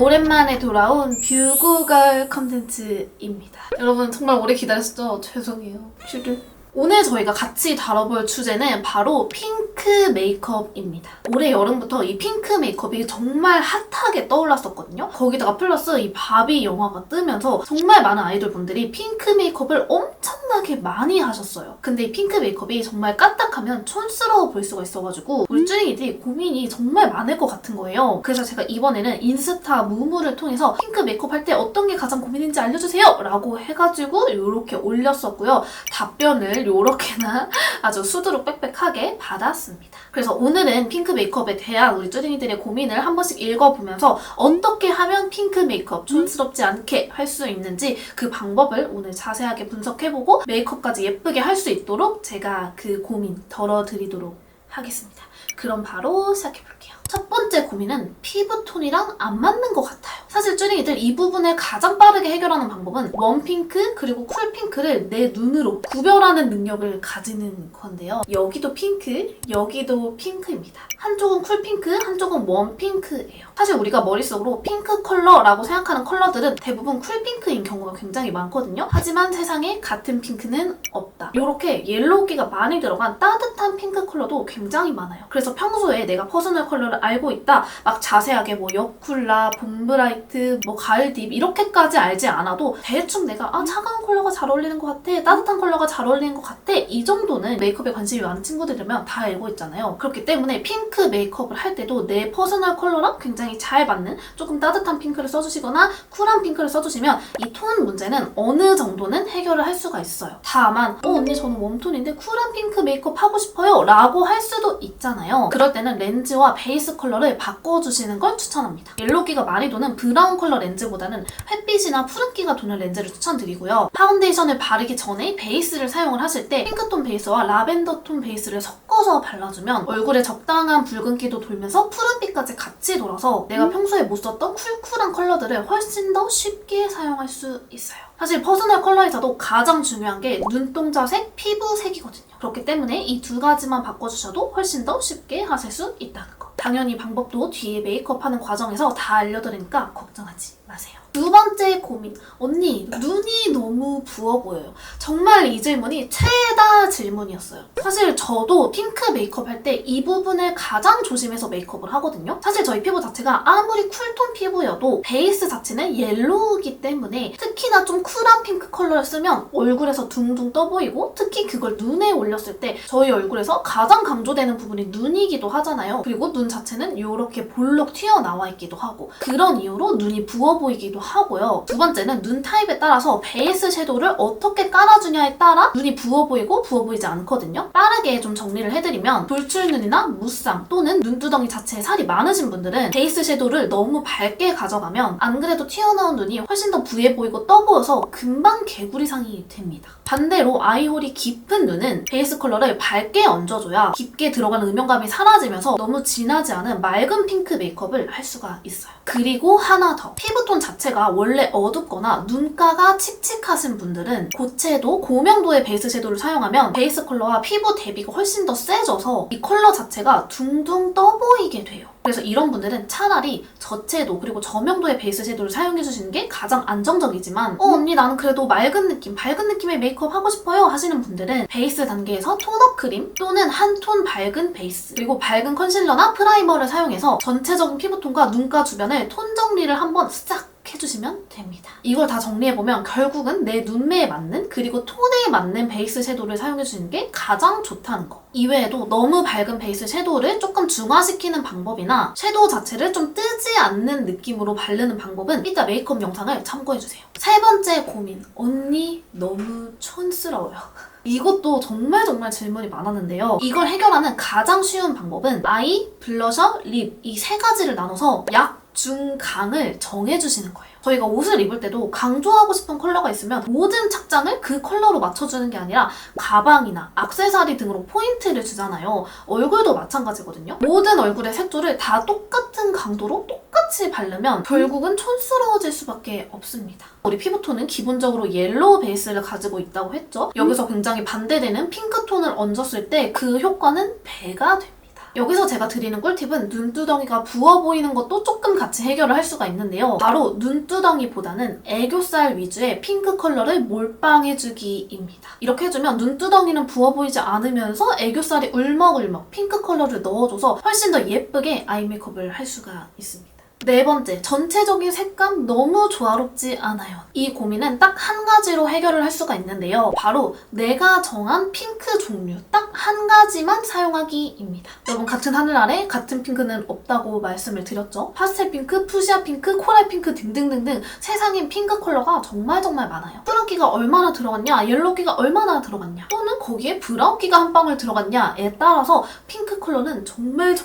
오랜만에 돌아온 뷰구걸 컨텐츠입니다. 여러분 정말 오래 기다렸죠? 죄송해요. 슈르. 오늘 저희가 같이 다뤄볼 주제는 바로 핑크 메이크업입니다. 올해 여름부터 이 핑크 메이크업이 정말 핫하게 떠올랐었거든요. 거기다가 플러스 이 바비 영화가 뜨면서 정말 많은 아이돌분들이 핑크 메이크업을 엄청나게 많이 하셨어요. 근데 이 핑크 메이크업이 정말 까딱하면 촌스러워 보일 수가 있어가지고 우리 쭈링이들이 고민이 정말 많을 것 같은 거예요. 그래서 제가 이번에는 인스타 무무를 통해서 핑크 메이크업 할 때 어떤 게 가장 고민인지 알려주세요! 라고 해가지고 이렇게 올렸었고요. 답변을 요렇게나 아주 수두룩 빽빽하게 받았습니다. 그래서 오늘은 핑크 메이크업에 대한 우리 쭈링이들의 고민을 한 번씩 읽어보면서 어떻게 하면 핑크 메이크업 촌스럽지 않게 할 수 있는지 그 방법을 오늘 자세하게 분석해보고 메이크업까지 예쁘게 할 수 있도록 제가 그 고민 덜어드리도록 하겠습니다. 그럼 바로 시작해볼게요. 첫 번째 고민은 피부톤이랑 안 맞는 것 같아요. 사실 쭈링이들 이 부분을 가장 빠르게 해결하는 방법은 웜핑크 그리고 쿨핑크를 내 눈으로 구별하는 능력을 가지는 건데요. 여기도 핑크, 여기도 핑크입니다. 한쪽은 쿨핑크, 한쪽은 웜핑크예요. 사실 우리가 머릿속으로 핑크 컬러라고 생각하는 컬러들은 대부분 쿨핑크인 경우가 굉장히 많거든요. 하지만 세상에 같은 핑크는 없다. 이렇게 옐로우기가 많이 들어간 따뜻한 핑크 컬러도 굉장히 많아요. 그래서 평소에 내가 퍼스널 컬러를 알고 있다, 막 자세하게 뭐 여쿨라, 봄브라이트, 뭐 가을딥 이렇게까지 알지 않아도 대충 내가 차가운 컬러가 잘 어울리는 것 같아, 따뜻한 컬러가 잘 어울리는 것 같아, 이 정도는 메이크업에 관심이 많은 친구들이면 다 알고 있잖아요. 그렇기 때문에 핑크 메이크업을 할 때도 내 퍼스널 컬러랑 굉장히 잘 맞는 조금 따뜻한 핑크를 써주시거나 쿨한 핑크를 써주시면 이 톤 문제는 어느 정도는 해결을 할 수가 있어요. 다만 언니 저는 웜톤인데 쿨한 핑크 메이크업 하고 싶어요 라고 할 수도 있잖아요. 그럴 때는 렌즈와 베이스 컬러를 바꿔주시는 걸 추천합니다. 옐로우기가 많이 도는 브라운 컬러 렌즈보다는 햇빛이나 푸른기가 도는 렌즈를 추천드리고요. 파운데이션을 바르기 전에 베이스를 사용을 하실 때 핑크톤 베이스와 라벤더 톤 베이스를 섞어서 발라주면 얼굴에 적당한 붉은기도 돌면서 푸른빛까지 같이 돌아서 내가 평소에 못 썼던 쿨쿨한 컬러들을 훨씬 더 쉽게 사용할 수 있어요. 사실 퍼스널 컬러에서도 가장 중요한 게 눈동자색, 피부색이거든요. 그렇기 때문에 이 두 가지만 바꿔주셔도 훨씬 더 쉽게 하실 수 있다는 거. 당연히 방법도 뒤에 메이크업하는 과정에서 다 알려드리니까 걱정하지 마세요. 두 번째 고민. 언니, 눈이 너무 부어 보여요. 정말 이 질문이 최다 질문이었어요. 사실 저도 핑크 메이크업 할 때 이 부분을 가장 조심해서 메이크업을 하거든요. 사실 저희 피부 자체가 아무리 쿨톤 피부여도 베이스 자체는 옐로우이기 때문에 특히나 좀 쿨한 핑크 컬러를 쓰면 얼굴에서 둥둥 떠 보이고 특히 그걸 눈에 올렸을 때 저희 얼굴에서 가장 강조되는 부분이 눈이기도 하잖아요. 그리고 눈 자체는 이렇게 볼록 튀어나와 있기도 하고 그런 이유로 눈이 부어 보이기도 하고요. 두 번째는 눈 타입에 따라서 베이스 섀도우를 어떻게 깔아주냐에 따라 눈이 부어 보이고 부어 보이지 않거든요. 빠르게 좀 정리를 해드리면 돌출눈이나 무쌍 또는 눈두덩이 자체에 살이 많으신 분들은 베이스 섀도우를 너무 밝게 가져가면 안 그래도 튀어나온 눈이 훨씬 더 부해 보이고 떠 보여서 금방 개구리상이 됩니다. 반대로 아이홀이 깊은 눈은 베이스 컬러를 밝게 얹어줘야 깊게 들어가는 음영감이 사라지면서 너무 진하지 않은 맑은 핑크 메이크업을 할 수가 있어요. 그리고 하나 더. 피부톤 자체가 원래 어둡거나 눈가가 칙칙하신 분들은 고채도 고명도의 베이스 섀도우를 사용하면 베이스 컬러와 피부 대비가 훨씬 더 세져서 이 컬러 자체가 둥둥 떠 보이게 돼요. 그래서 이런 분들은 차라리 저채도 그리고 저명도의 베이스 섀도우를 사용해주시는 게 가장 안정적이지만 언니 나는 그래도 맑은 느낌, 밝은 느낌의 메이크업 하고 싶어요 하시는 분들은 베이스 단계에서 톤업 크림 또는 한 톤 밝은 베이스 그리고 밝은 컨실러나 프라이머를 사용해서 전체적인 피부톤과 눈가 주변을 톤 정리를 한번 싹 해주시면 됩니다. 이걸 다 정리해보면 결국은 내 눈매에 맞는 그리고 톤에 맞는 베이스 섀도우를 사용해주시는 게 가장 좋다는 거. 이외에도 너무 밝은 베이스 섀도우를 조금 중화시키는 방법이나 섀도우 자체를 좀 뜨지 않는 느낌으로 바르는 방법은 이따 메이크업 영상을 참고해주세요. 세 번째 고민. 언니 너무 촌스러워요. 이것도 정말 질문이 많았는데요. 이걸 해결하는 가장 쉬운 방법은 아이, 블러셔, 립 이 세 가지를 나눠서 약, 중, 강을 정해주시는 거예요. 저희가 옷을 입을 때도 강조하고 싶은 컬러가 있으면 모든 착장을 그 컬러로 맞춰주는 게 아니라 가방이나 액세서리 등으로 포인트를 주잖아요. 얼굴도 마찬가지거든요. 모든 얼굴의 색조를 다 똑같은 강도로 똑같이 바르면 결국은 촌스러워질 수밖에 없습니다. 우리 피부톤은 기본적으로 옐로우 베이스를 가지고 있다고 했죠. 여기서 굉장히 반대되는 핑크톤을 얹었을 때 그 효과는 배가 됩니다. 여기서 제가 드리는 꿀팁은 눈두덩이가 부어 보이는 것도 조금 같이 해결을 할 수가 있는데요. 바로 눈두덩이보다는 애교살 위주의 핑크 컬러를 몰빵해주기입니다. 이렇게 해주면 눈두덩이는 부어 보이지 않으면서 애교살이 울먹울먹 핑크 컬러를 넣어줘서 훨씬 더 예쁘게 아이 메이크업을 할 수가 있습니다. 네 번째, 전체적인 색감 너무 조화롭지 않아요. 이 고민은 딱 한 가지로 해결을 할 수가 있는데요. 바로 내가 정한 핑크 종류 딱 한 가지만 사용하기입니다. 여러분, 같은 하늘 아래 같은 핑크는 없다고 말씀을 드렸죠. 파스텔 핑크, 푸시아 핑크, 코랄 핑크 등등등등 세상엔 핑크 컬러가 정말 많아요. 푸른기가 얼마나 들어갔냐, 옐로우기가 얼마나 들어갔냐, 또는 거기에 브라운기가 한 방울 들어갔냐에 따라서 핑크 컬러는 정말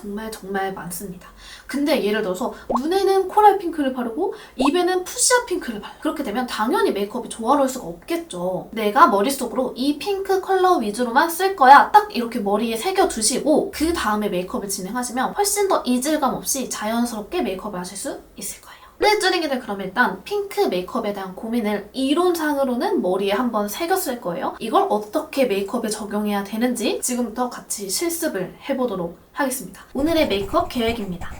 많습니다. 근데 예를 들어서 눈에는 코랄 핑크를 바르고 입에는 푸시아 핑크를 바르고 그렇게 되면 당연히 메이크업이 조화로울 수가 없겠죠. 내가 머릿속으로 이 핑크 컬러 위주로만 쓸 거야 딱 이렇게 머리에 새겨두시고 그 다음에 메이크업을 진행하시면 훨씬 더 이질감 없이 자연스럽게 메이크업을 하실 수 있을 거예요. 네, 쭈링이들, 그럼 일단 핑크 메이크업에 대한 고민을 이론상으로는 머리에 한번 새겼을 거예요. 이걸 어떻게 메이크업에 적용해야 되는지 지금부터 같이 실습을 해보도록 하겠습니다. 오늘의 메이크업 계획입니다.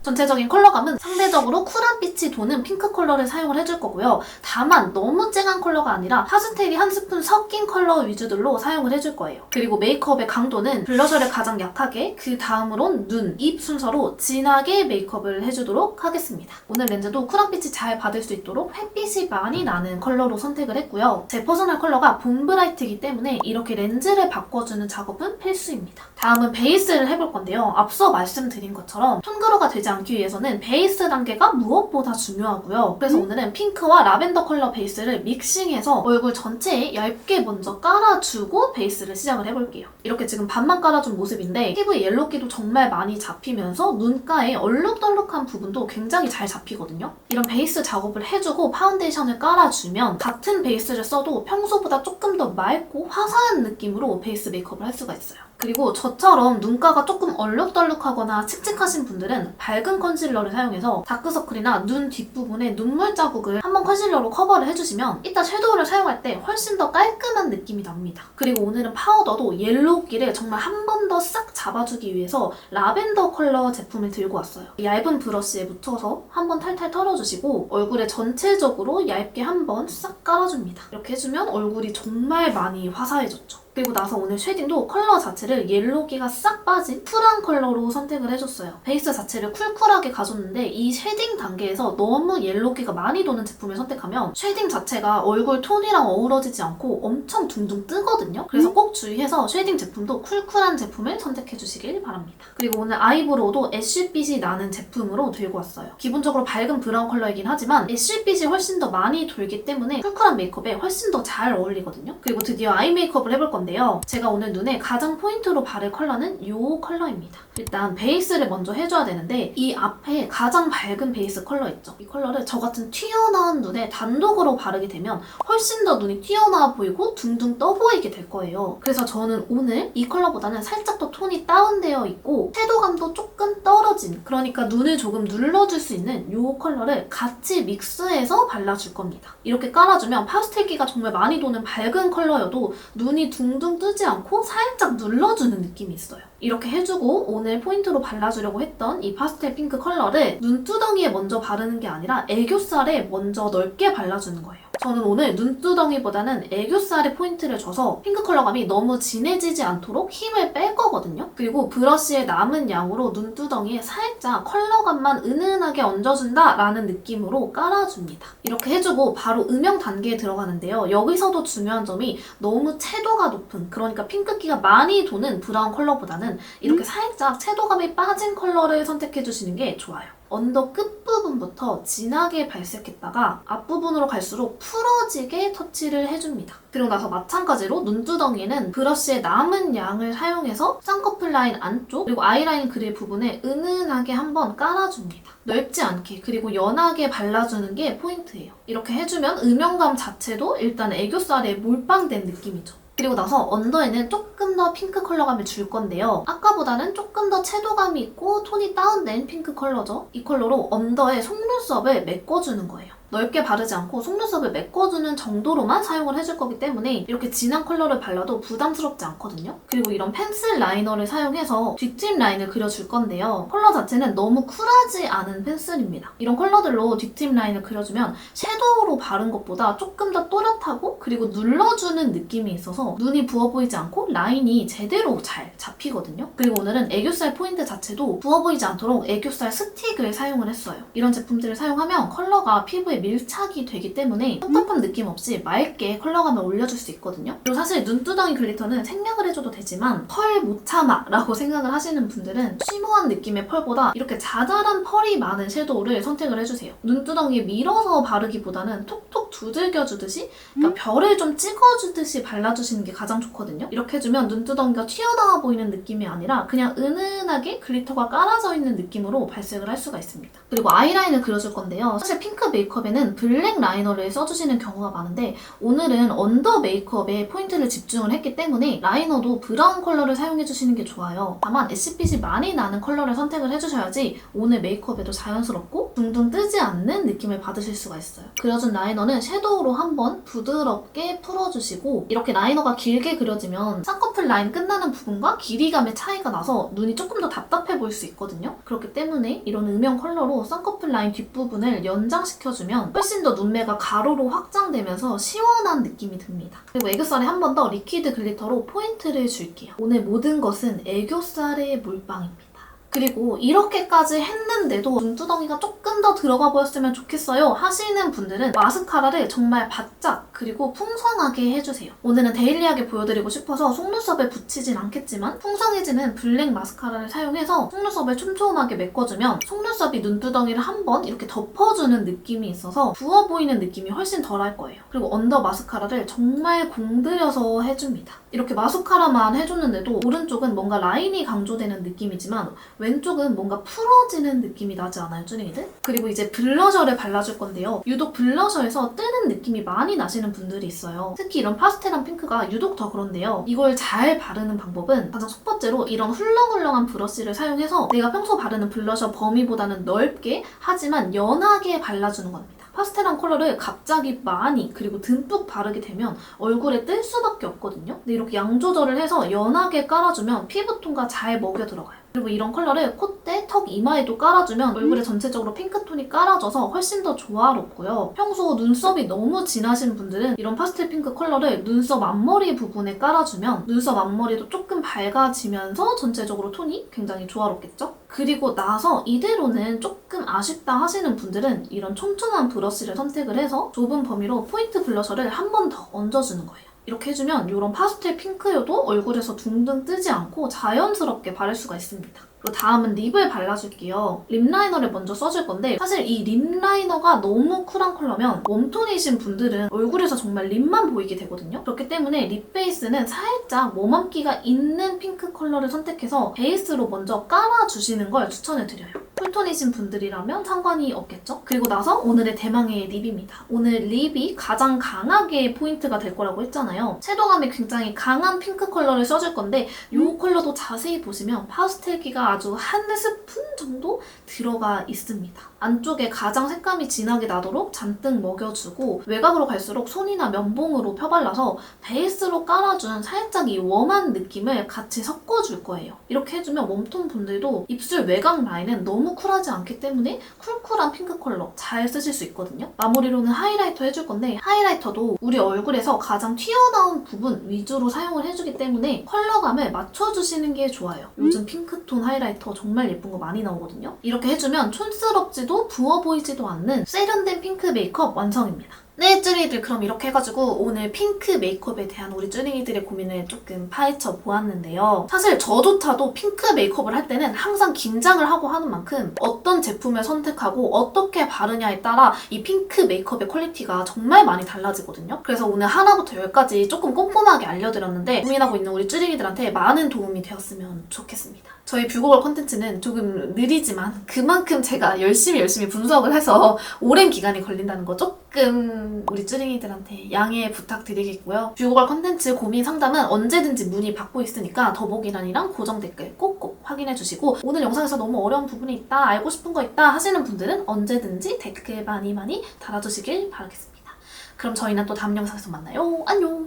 전체적인 컬러감은 상대적으로 쿨한 빛이 도는 핑크 컬러를 사용을 해줄 거고요. 다만 너무 쨍한 컬러가 아니라 파스텔이 한 스푼 섞인 컬러 위주들로 사용을 해줄 거예요. 그리고 메이크업의 강도는 블러셔를 가장 약하게, 그 다음으론 눈, 입 순서로 진하게 메이크업을 해주도록 하겠습니다. 오늘 렌즈도 쿨한 빛이 잘 받을 수 있도록 햇빛이 많이 나는 컬러로 선택을 했고요. 제 퍼스널 컬러가 봄브라이트이기 때문에 이렇게 렌즈를 바꿔주는 작업은 필수입니다. 다음은 베이스를 해볼 건데요. 앞서 말씀드린 것처럼 톤그로가 되지 않기 위해서는 베이스 단계가 무엇보다 중요하고요. 그래서 오늘은 핑크와 라벤더 컬러 베이스를 믹싱해서 얼굴 전체에 얇게 먼저 깔아주고 베이스를 시작을 해볼게요. 이렇게 지금 반만 깔아준 모습인데 피부에 옐로기도 정말 많이 잡히면서 눈가에 얼룩덜룩한 부분도 굉장히 잘 잡히거든요. 이런 베이스 작업을 해주고 파운데이션을 깔아주면 같은 베이스를 써도 평소보다 조금 더 맑고 화사한 느낌으로 베이스 메이크업을 할 수가 있어요. 그리고 저처럼 눈가가 조금 얼룩덜룩하거나 칙칙하신 분들은 밝은 컨실러를 사용해서 다크서클이나 눈 뒷부분에 눈물 자국을 한번 컨실러로 커버를 해주시면 이따 섀도우를 사용할 때 훨씬 더 깔끔한 느낌이 납니다. 그리고 오늘은 파우더도 옐로우기를 정말 한 번 더 싹 잡아주기 위해서 라벤더 컬러 제품을 들고 왔어요. 얇은 브러쉬에 묻혀서 한번 탈탈 털어주시고 얼굴에 전체적으로 얇게 한번 싹 깔아줍니다. 이렇게 해주면 얼굴이 정말 많이 화사해졌죠. 그리고 나서 오늘 쉐딩도 컬러 자체를 옐로기가 싹 빠진 쿨한 컬러로 선택을 해줬어요. 베이스 자체를 쿨쿨하게 가졌는데 이 쉐딩 단계에서 너무 옐로기가 많이 도는 제품을 선택하면 쉐딩 자체가 얼굴 톤이랑 어우러지지 않고 엄청 둥둥 뜨거든요. 그래서 꼭 주의해서 쉐딩 제품도 쿨쿨한 제품을 선택해주시길 바랍니다. 그리고 오늘 아이브로우도 애쉬빛이 나는 제품으로 들고 왔어요. 기본적으로 밝은 브라운 컬러이긴 하지만 애쉬빛이 훨씬 더 많이 돌기 때문에 쿨쿨한 메이크업에 훨씬 더 잘 어울리거든요. 그리고 드디어 아이 메이크업을 해볼 건데 제가 오늘 눈에 가장 포인트로 바를 컬러는 이 컬러입니다. 일단 베이스를 먼저 해줘야 되는데 이 앞에 가장 밝은 베이스 컬러 있죠? 이 컬러를 저 같은 튀어나온 눈에 단독으로 바르게 되면 훨씬 더 눈이 튀어나와 보이고 둥둥 떠 보이게 될 거예요. 그래서 저는 오늘 이 컬러보다는 살짝 더 톤이 다운되어 있고 섀도감도 조금 떨어진, 그러니까 눈을 조금 눌러줄 수 있는 이 컬러를 같이 믹스해서 발라줄 겁니다. 이렇게 깔아주면 파스텔기가 정말 많이 도는 밝은 컬러여도 눈이 둥둥 뜨지 않고 살짝 눌러주는 느낌이 있어요. 이렇게 해주고 오늘 포인트로 발라주려고 했던 이 파스텔 핑크 컬러를 눈두덩이에 먼저 바르는 게 아니라 애교살에 먼저 넓게 발라주는 거예요. 저는 오늘 눈두덩이보다는 애교살에 포인트를 줘서 핑크 컬러감이 너무 진해지지 않도록 힘을 뺄 거거든요. 그리고 브러쉬의 남은 양으로 눈두덩이에 살짝 컬러감만 은은하게 얹어준다라는 느낌으로 깔아줍니다. 이렇게 해주고 바로 음영 단계에 들어가는데요. 여기서도 중요한 점이 너무 채도가 높은, 그러니까 핑크기가 많이 도는 브라운 컬러보다는 이렇게 살짝 채도감이 빠진 컬러를 선택해주시는 게 좋아요. 언더 끝부분부터 진하게 발색했다가 앞부분으로 갈수록 풀어지게 터치를 해줍니다. 그리고 나서 마찬가지로 눈두덩이에는 브러쉬의 남은 양을 사용해서 쌍꺼풀 라인 안쪽 그리고 아이라인 그릴 부분에 은은하게 한번 깔아줍니다. 넓지 않게 그리고 연하게 발라주는 게 포인트예요. 이렇게 해주면 음영감 자체도 일단 애교살에 몰빵된 느낌이죠. 그리고 나서 언더에는 조금 더 핑크 컬러감을 줄 건데요. 아까보다는 조금 더 채도감이 있고 톤이 다운된 핑크 컬러죠. 이 컬러로 언더에 속눈썹을 메꿔주는 거예요. 넓게 바르지 않고 속눈썹을 메꿔주는 정도로만 사용을 해줄 거기 때문에 이렇게 진한 컬러를 발라도 부담스럽지 않거든요. 그리고 이런 펜슬 라이너를 사용해서 뒷집 라인을 그려줄 건데요. 컬러 자체는 너무 쿨하지 않은 펜슬입니다. 이런 컬러들로 뒷집 라인을 그려주면 섀도우로 바른 것보다 조금 더 또렷하고 그리고 눌러주는 느낌이 있어서 눈이 부어 보이지 않고 라인이 제대로 잘 잡히거든요. 그리고 오늘은 애교살 포인트 자체도 부어 보이지 않도록 애교살 스틱을 사용을 했어요. 이런 제품들을 사용하면 컬러가 피부에 밀착이 되기 때문에 텁텁한 느낌 없이 맑게 컬러감을 올려줄 수 있거든요. 그리고 사실 눈두덩이 글리터는 생략을 해줘도 되지만 펄 못 참아 라고 생각을 하시는 분들은 쉬머한 느낌의 펄보다 이렇게 자잘한 펄이 많은 섀도우를 선택을 해주세요. 눈두덩이에 밀어서 바르기보다는 톡톡 두들겨주듯이 그러니까 별을 좀 찍어주듯이 발라주시는 게 가장 좋거든요. 이렇게 해주면 눈두덩이가 튀어나와 보이는 느낌이 아니라 그냥 은은하게 글리터가 깔아져 있는 느낌으로 발색을 할 수가 있습니다. 그리고 아이라인을 그려줄 건데요. 사실 핑크 메이크업에는 블랙 라이너를 써주시는 경우가 많은데 오늘은 언더 메이크업에 포인트를 집중을 했기 때문에 라이너도 브라운 컬러를 사용해주시는 게 좋아요. 다만 애쉬빛이 많이 나는 컬러를 선택을 해주셔야지 오늘 메이크업에도 자연스럽고 둥둥 뜨지 않는 느낌을 받으실 수가 있어요. 그려준 라이너는 섀도우로 한번 부드럽게 풀어주시고 이렇게 라이너가 길게 그려지면 쌍꺼풀 라인 끝나는 부분과 길이감의 차이가 나서 눈이 조금 더 답답해 보일 수 있거든요. 그렇기 때문에 이런 음영 컬러로 쌍꺼풀 라인 뒷부분을 연장시켜주면 훨씬 더 눈매가 가로로 확장되면서 시원한 느낌이 듭니다. 그리고 애교살에 한 번 더 리퀴드 글리터로 포인트를 줄게요. 오늘 모든 것은 애교살의 몰빵입니다. 그리고 이렇게까지 했는데도 눈두덩이가 조금 더 들어가 보였으면 좋겠어요 하시는 분들은 마스카라를 정말 바짝 그리고 풍성하게 해주세요. 오늘은 데일리하게 보여드리고 싶어서 속눈썹에 붙이진 않겠지만 풍성해지는 블랙 마스카라를 사용해서 속눈썹을 촘촘하게 메꿔주면 속눈썹이 눈두덩이를 한번 이렇게 덮어주는 느낌이 있어서 부어 보이는 느낌이 훨씬 덜할 거예요. 그리고 언더 마스카라를 정말 공들여서 해줍니다. 이렇게 마스카라만 해줬는데도 오른쪽은 뭔가 라인이 강조되는 느낌이지만 왼쪽은 뭔가 풀어지는 느낌이 나지 않아요, 쭈링이들? 그리고 이제 블러셔를 발라줄 건데요. 유독 블러셔에서 뜨는 느낌이 많이 나시는 분들이 있어요. 특히 이런 파스텔한 핑크가 유독 더 그런데요. 이걸 잘 바르는 방법은 가장 첫 번째로 이런 훌렁훌렁한 브러쉬를 사용해서 내가 평소 바르는 블러셔 범위보다는 넓게 하지만 연하게 발라주는 겁니다. 파스텔한 컬러를 갑자기 많이 그리고 듬뿍 바르게 되면 얼굴에 뜰 수밖에 없거든요. 근데 이렇게 양 조절을 해서 연하게 깔아주면 피부톤과 잘 먹여 들어가요. 그리고 이런 컬러를 콧대, 턱, 이마에도 깔아주면 얼굴에 전체적으로 핑크톤이 깔아져서 훨씬 더 조화롭고요. 평소 눈썹이 너무 진하신 분들은 이런 파스텔 핑크 컬러를 눈썹 앞머리 부분에 깔아주면 눈썹 앞머리도 조금 밝아지면서 전체적으로 톤이 굉장히 조화롭겠죠? 그리고 나서 이대로는 조금 아쉽다 하시는 분들은 이런 촘촘한 브러쉬를 선택을 해서 좁은 범위로 포인트 블러셔를 한 번 더 얹어주는 거예요. 이렇게 해주면 이런 파스텔 핑크여도 얼굴에서 둥둥 뜨지 않고 자연스럽게 바를 수가 있습니다. 그리고 다음은 립을 발라줄게요. 립 라이너를 먼저 써줄 건데 사실 이 립 라이너가 너무 쿨한 컬러면 웜톤이신 분들은 얼굴에서 정말 립만 보이게 되거든요. 그렇기 때문에 립 베이스는 살짝 머멈기가 있는 핑크 컬러를 선택해서 베이스로 먼저 깔아주시는 걸 추천해드려요. 쿨톤이신 분들이라면 상관이 없겠죠? 그리고 나서 오늘의 대망의 립입니다. 오늘 립이 가장 강하게 포인트가 될 거라고 했잖아요. 섀도우감이 굉장히 강한 핑크 컬러를 써줄 건데 이 컬러도 자세히 보시면 파스텔기가 아주 한 스푼 정도 들어가 있습니다. 안쪽에 가장 색감이 진하게 나도록 잔뜩 먹여주고 외곽으로 갈수록 손이나 면봉으로 펴발라서 베이스로 깔아준 살짝 이 웜한 느낌을 같이 섞어줄 거예요. 이렇게 해주면 웜톤 분들도 입술 외곽 라인은 너무 쿨하지 않기 때문에 쿨쿨한 핑크 컬러 잘 쓰실 수 있거든요. 마무리로는 하이라이터 해줄 건데 하이라이터도 우리 얼굴에서 가장 튀어나온 부분 위주로 사용을 해주기 때문에 컬러감을 맞춰주시는 게 좋아요. 요즘 핑크톤 하이라이터 정말 예쁜 거 많이 나오거든요. 이렇게 해주면 촌스럽지도 부어 보이지도 않는 세련된 핑크 메이크업 완성입니다. 네, 쭈링이들 그럼 이렇게 해가지고 오늘 핑크 메이크업에 대한 우리 쭈링이들의 고민을 조금 파헤쳐 보았는데요. 사실 저조차도 핑크 메이크업을 할 때는 항상 긴장을 하고 하는 만큼 어떤 제품을 선택하고 어떻게 바르냐에 따라 이 핑크 메이크업의 퀄리티가 정말 많이 달라지거든요. 그래서 오늘 하나부터 열까지 조금 꼼꼼하게 알려드렸는데 고민하고 있는 우리 쭈링이들한테 많은 도움이 되었으면 좋겠습니다. 저희 뷰고글 콘텐츠는 조금 느리지만 그만큼 제가 열심히 분석을 해서 오랜 기간이 걸린다는 거 조금 조금 우리 쯔링이들한테 양해 부탁드리겠고요. 뷰고갈 컨텐츠 고민 상담은 언제든지 문의 받고 있으니까 더보기란이랑 고정 댓글 꼭꼭 확인해주시고 오늘 영상에서 너무 어려운 부분이 있다, 알고 싶은 거 있다 하시는 분들은 언제든지 댓글 많이 달아주시길 바라겠습니다. 그럼 저희는 또 다음 영상에서 만나요. 안녕.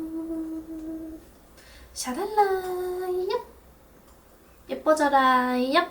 샤랄라 얍 예뻐져라 얍